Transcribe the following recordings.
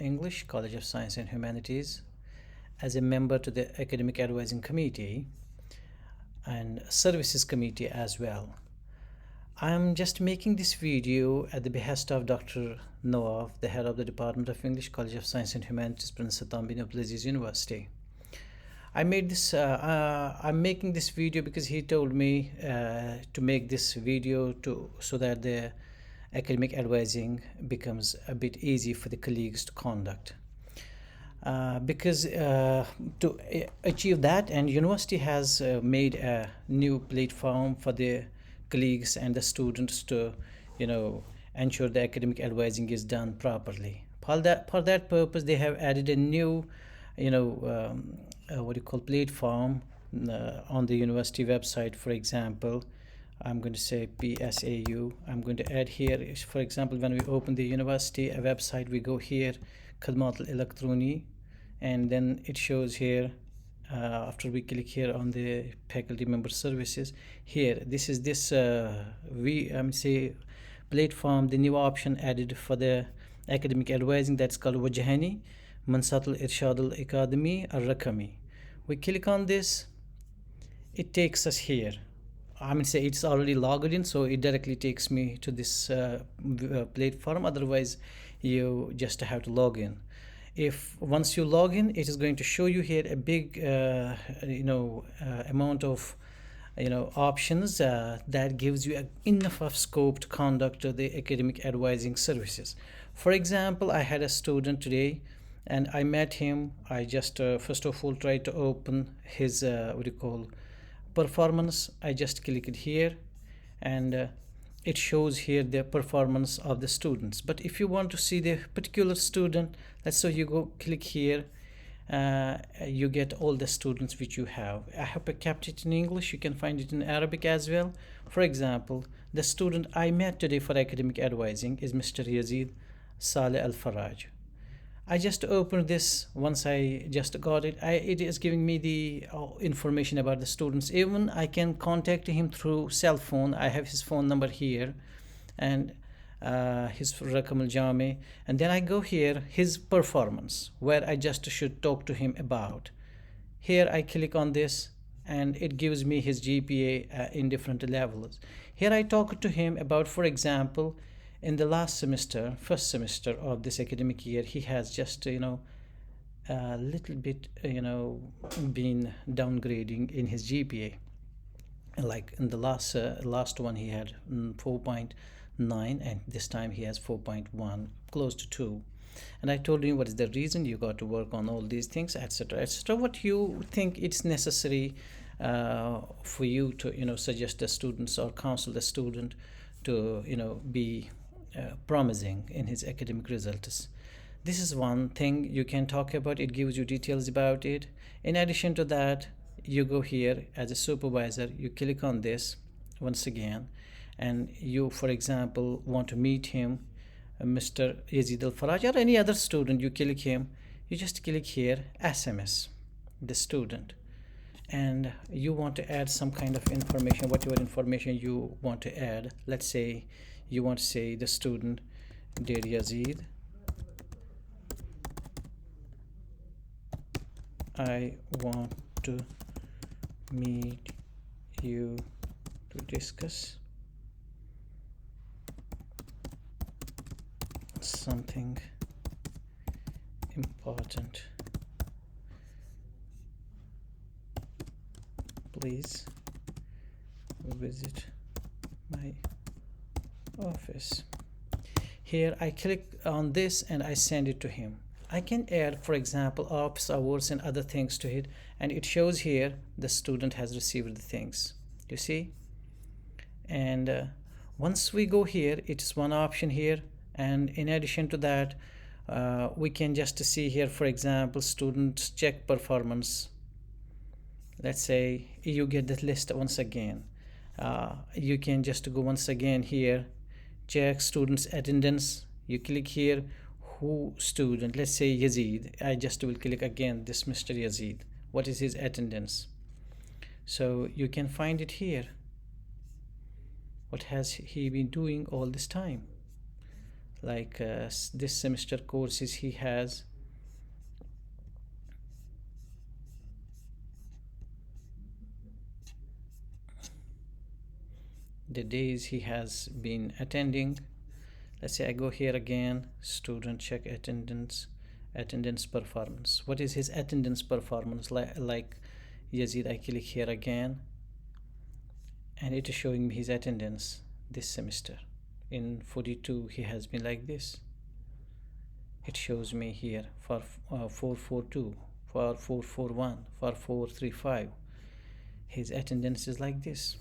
English, College of Science and Humanities, as a member to the Academic Advising Committee and Services Committee as well. I'm just making this video at the behest of Dr. Nawaf, the head of the Department of English, College of Science and Humanities, Prince Sultan bin Abdulaziz University. I'm making this video because he told me to make this video so that the academic advising becomes a bit easy for the colleagues to conduct. Because to achieve that, and university has made a new platform for the colleagues and the students to ensure the academic advising is done properly. For that purpose, they have added a new platform on the university website. For example, I'm going to say PSAU. I'm going to add here, for example, when we open the university website, we go here, Khidmat al-Electroni, and then it shows here, after we click here on the faculty member services, here, this is this platform, the new option added for the academic advising, that's called Wajahni, Mansat al-Irshad al-Academy al-Rakami. We click on this, it takes us here. It's already logged in, so it directly takes me to this platform. Otherwise, you just have to log in. Once you log in, it is going to show you here a big amount of options that gives you enough of scope to conduct the academic advising services. For example, I had a student today and I met him. I just first of all tried to open his performance. I just clicked here and it shows here the performance of the students. But if you want to see the particular student, let's say you go click here, you get all the students which you have. I have kept it in English. You can find it in Arabic as well. For example, the student I met today for academic advising is Mr. Yazid Saleh Al-Faraj. I just opened this. Once I just got it, it is giving me the information about the students. Even I can contact him through cell phone. I have his phone number here and his Rakam al-Jami, and then I go here, his performance, where I just should talk to him about. Here I click on this and it gives me his GPA in different levels. Here I talk to him about, for example, in the last semester, first semester of this academic year, he has just a little bit been downgrading in his GPA. Like in the last one he had 4.9, and this time he has 4.1, close to 2. And I told him, what is the reason? You got to work on all these things, etc., etc. What you think it's necessary for you to suggest the students or counsel the student to be promising in his academic results. This is one thing you can talk about. It gives you details about it. In addition to that, you go here as a supervisor, you click on this once again, and you, for example, want to meet him, Mr. Yazid Al-Faraj, or any other student. You click him, you just click here, SMS the student, and you want to add some kind of information, whatever information you want to add. Let's say you want to say the student, dear Yazid, I want to meet you to discuss something important. Please visit my office. Here I click on this and I send it to him. I can add, for example, office hours and other things to it, and it shows here the student has received the things, you see. And once we go here, it's one option here, and in addition to that, we can just see here, for example, students check performance. Let's say you get the list once again. You can just go once again here, check students attendance. You click here, who student, let's say Yazid. I just will click again this Mr. Yazid. What is his attendance? So you can find it here. What has he been doing all this time? like this semester courses he has, the days he has been attending. Let's say I go here again, student check attendance, attendance performance. What is his attendance performance like Yazid? I click here again, and it is showing me his attendance this semester. In 42 he has been like this. It shows me here for 442, for 441, for 435. His attendance is like this.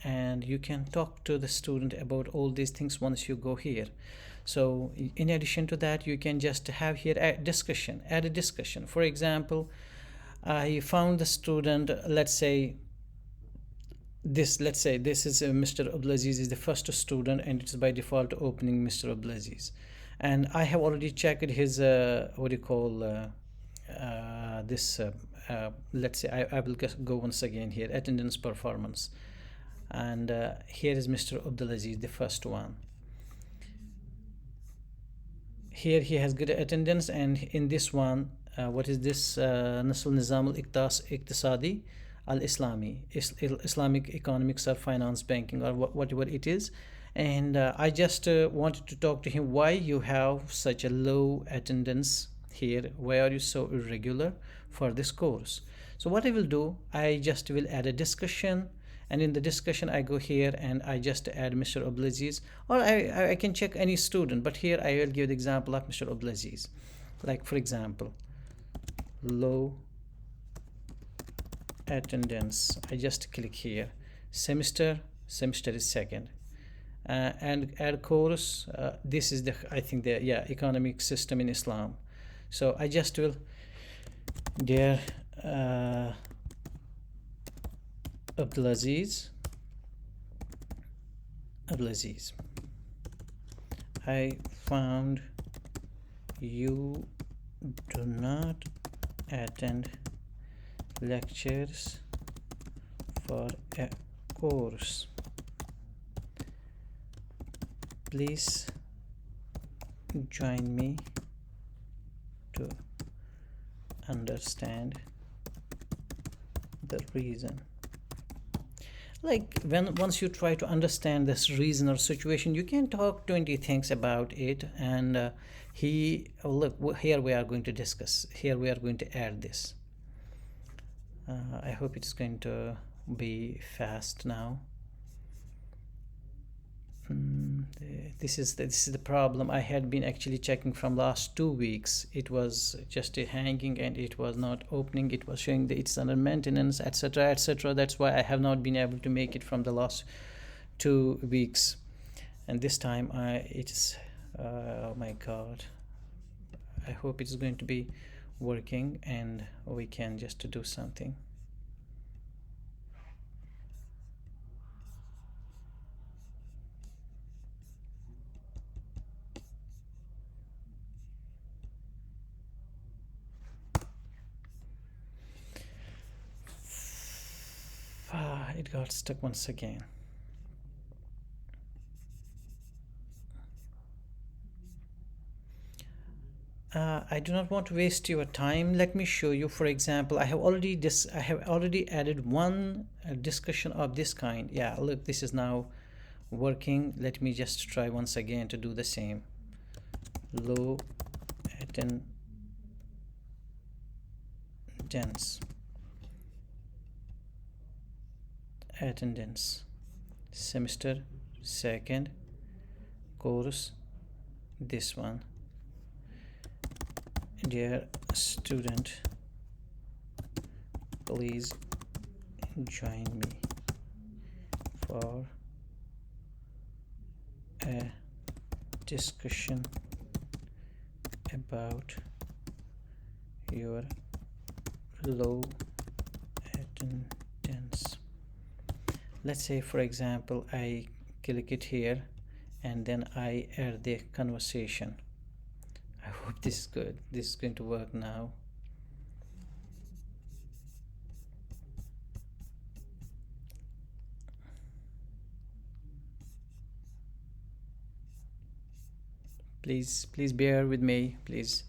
And you can talk to the student about all these things once you go here. So in addition to that, you can just have here a discussion, add a discussion. For example, I found the student, let's say this is Mr. Abdulaziz is the first student, and it's by default opening Mr. Abdulaziz, and I have already checked his what do you call this let's say I will go once again here, attendance performance, and here is Mr. Abdulaziz, the first one. Here he has good attendance, and in this one, what is this? Nasl Nizam al-Iqtisadi al-Islami, Islamic economics or finance banking, or whatever it is. And I just wanted to talk to him, why you have such a low attendance here, why are you so irregular for this course? So what I will do, I just will add a discussion, and in the discussion I go here and I just add Mr. Abdulaziz, or I can check any student, but here I will give the example of Mr. Abdulaziz. Like for example, low attendance, I just click here, semester is second, and add course, this is the, I think the, yeah, economic system in Islam. So I just will there Abdulaziz, I found you do not attend lectures for a course. Please join me to understand the reason. Like once you try to understand this reason or situation, you can talk 20 things about it, and look, here we are going to discuss, here we are going to add this. I hope it's going to be fast now. This is the problem. I had been actually checking from last 2 weeks. It was just hanging and it was not opening. It was showing that it's under maintenance, etc., etc. That's why I have not been able to make it from the last 2 weeks. And this time it's oh my god, I hope it's going to be working and we can just do something. It got stuck once again. I do not want to waste your time. Let me show you. For example, I have already added one discussion of this kind. Yeah, look, this is now working. Let me just try once again to do the same. Low attendance, semester second, course this one. Dear student, please join me for a discussion about your low attendance. Let's say, for example, I click it here and then I add the conversation. I hope this is good. This is going to work now. Please bear with me, please.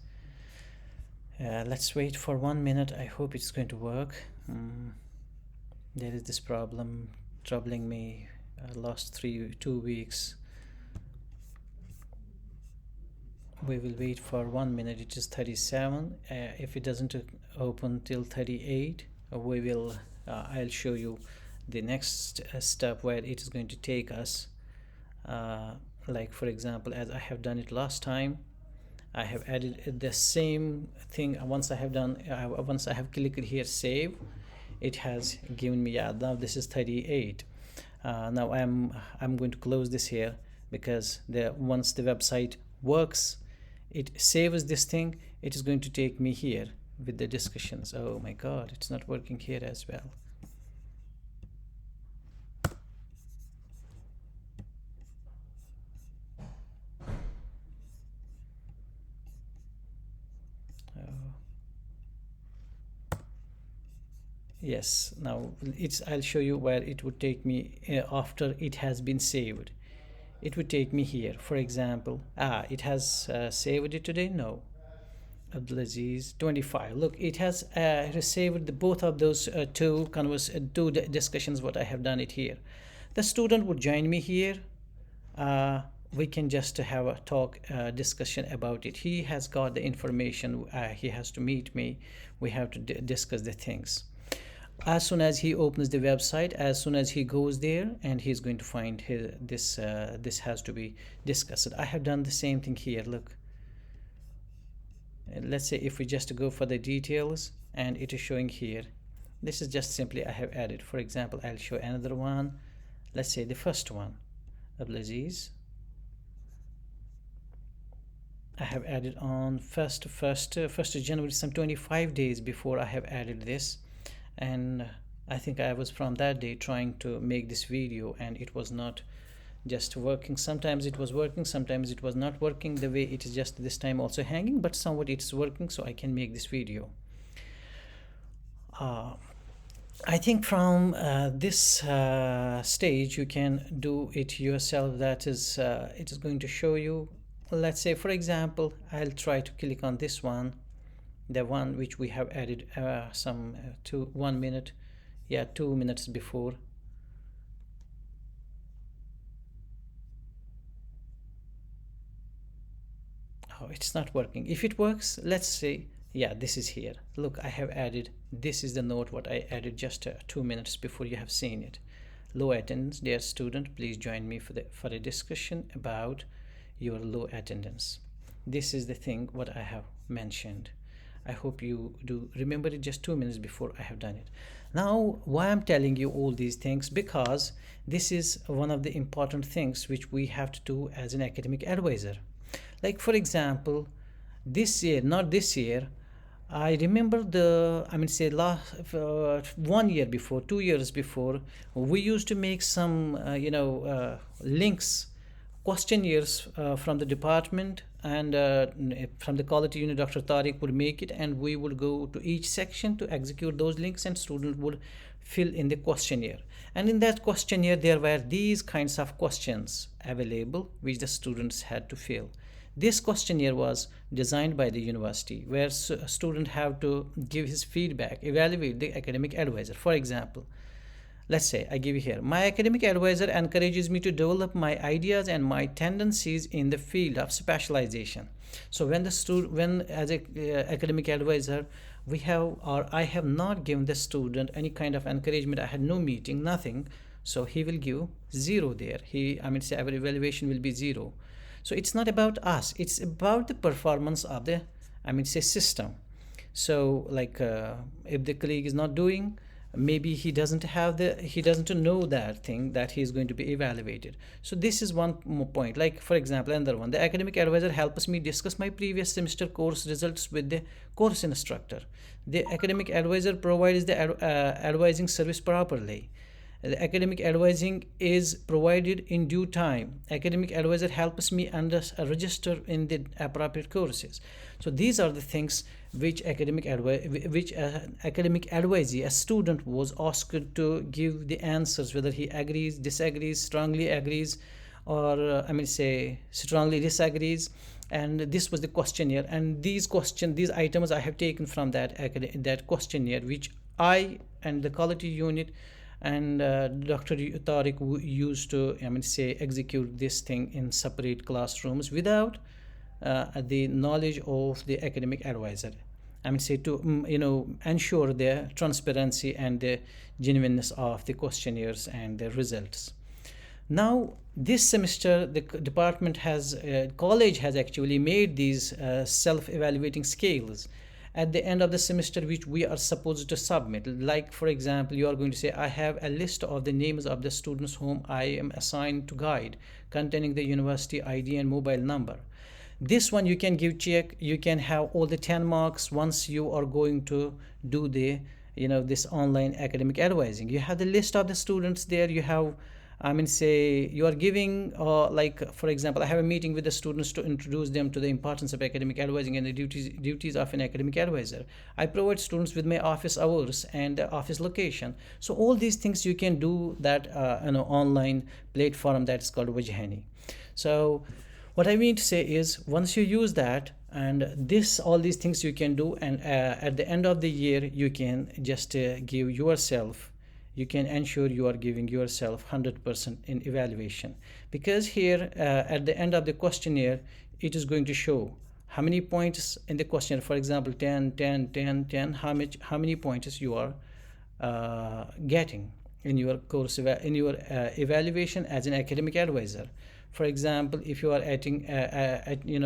Let's wait for 1 minute. I hope it's going to work. There is this problem troubling me last 2 weeks. We will wait for 1 minute. It is 37. If it doesn't open till 38, we will I'll show you the next step where it is going to take us. Like for example, as I have done it last time, I have added the same thing. Once I have clicked here save, it has given me, yeah, now this is 38. Now I'm going to close this here, because once the website works, it saves this thing. It is going to take me here with the discussions. Oh my god, it's not working here as well. Yes, now I'll show you where it would take me after it has been saved. It would take me here, for example. It has saved it today. No, Abdulaziz 25. Look, it has saved both of those two discussions. What I have done it here. The student would join me here. We can just have a talk discussion about it. He has got the information. He has to meet me. We have to discuss the things. As soon as he opens the website, as soon as he goes there, and he's going to find this has to be discussed. I have done the same thing here. Look, let's say if we just go for the details, and it is showing here, this is just simply I have added. For example, I'll show another one. Let's say the first one, Abdulaziz. I have added on 1st January, some 25 days before I have added this. And I think I was from that day trying to make this video, and it was not just working. Sometimes it was working, sometimes it was not working the way it is just this time also hanging, but somewhat it's working, so I can make this video. I think from this stage you can do it yourself. That is it is going to show you. Let's say for example, I'll try to click on this one, the one which we have added 1 minute, 2 minutes before. Oh, it's not working. If it works, let's say, yeah, this is here. Look, I have added, this is the note what I added just 2 minutes before. You have seen it. Low attendance. Dear student, please join me for a discussion about your low attendance. This is the thing what I have mentioned. I hope you do remember it just 2 minutes before I have done it. Now, why I'm telling you all these things? Because this is one of the important things which we have to do as an academic advisor. Like for example, this year, not this year, I remember say last 1 year before, 2 years before, we used to make some links, questionnaires from the department, and from the quality unit Dr. Tariq would make it, and we would go to each section to execute those links, and students would fill in the questionnaire. And in that questionnaire there were these kinds of questions available which the students had to fill. This questionnaire was designed by the university, where a student have to give his feedback, evaluate the academic advisor. For example, let's say I give you here, my academic advisor encourages me to develop my ideas and my tendencies in the field of specialization. So when as a academic advisor, I have not given the student any kind of encouragement. I had no meeting, nothing. So he will give 0 there. Our evaluation will be 0. So it's not about us. It's about the performance of the, system. So like if the colleague is not doing, maybe he doesn't know that thing that he is going to be evaluated. So this is one more point. Like for example, another one, the academic advisor helps me discuss my previous semester course results with the course instructor. The academic advisor provides the advising service properly. The academic advising is provided in due time. Academic advisor helps me register in the appropriate courses. So these are the things which academic advisee, a student was asked to give the answers, whether he agrees, disagrees, strongly agrees, or I mean say strongly disagrees. And this was the questionnaire, and these items I have taken from that questionnaire, which I and the quality unit and Dr. Tariq used to, I mean say, execute this thing in separate classrooms without the knowledge of the academic advisor. I mean say to ensure the transparency and the genuineness of the questionnaires and the results. Now this semester the department has college has actually made these self-evaluating scales at the end of the semester, which we are supposed to submit. Like for example, you are going to say, I have a list of the names of the students whom I am assigned to guide, containing the university ID and mobile number. This one you can give check, you can have all the 10 marks once you are going to do the this online academic advising. You have the list of the students there, you have, I mean say, you are giving like for example, I have a meeting with the students to introduce them to the importance of academic advising and the duties of an academic advisor. I provide students with my office hours and office location. So all these things you can do that online platform that is called Wajahni. So what I mean to say is, once you use that, and all these things you can do, and at the end of the year you can just give yourself, you can ensure you are giving yourself 100% in evaluation, because here at the end of the questionnaire it is going to show how many points in the questionnaire. For example, 10 10 10 10, how many points you are getting in your course in your evaluation as an academic advisor. For example, if you are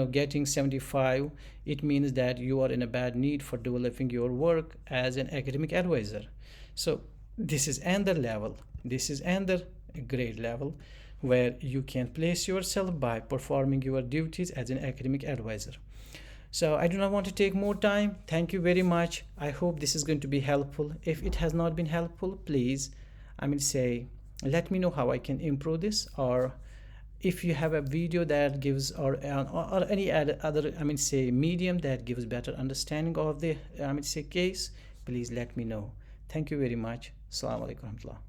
getting 75, it means that you are in a bad need for developing your work as an academic advisor. So this is another level, this is another grade level where you can place yourself by performing your duties as an academic advisor. So I do not want to take more time. Thank you very much. I hope this is going to be helpful. If it has not been helpful, please, I mean say, let me know how I can improve this, or if you have a video that gives, or any other I mean say medium that gives better understanding of the I mean say case, please let me know. Thank you very much. Assalamu alaikum warahmatullah.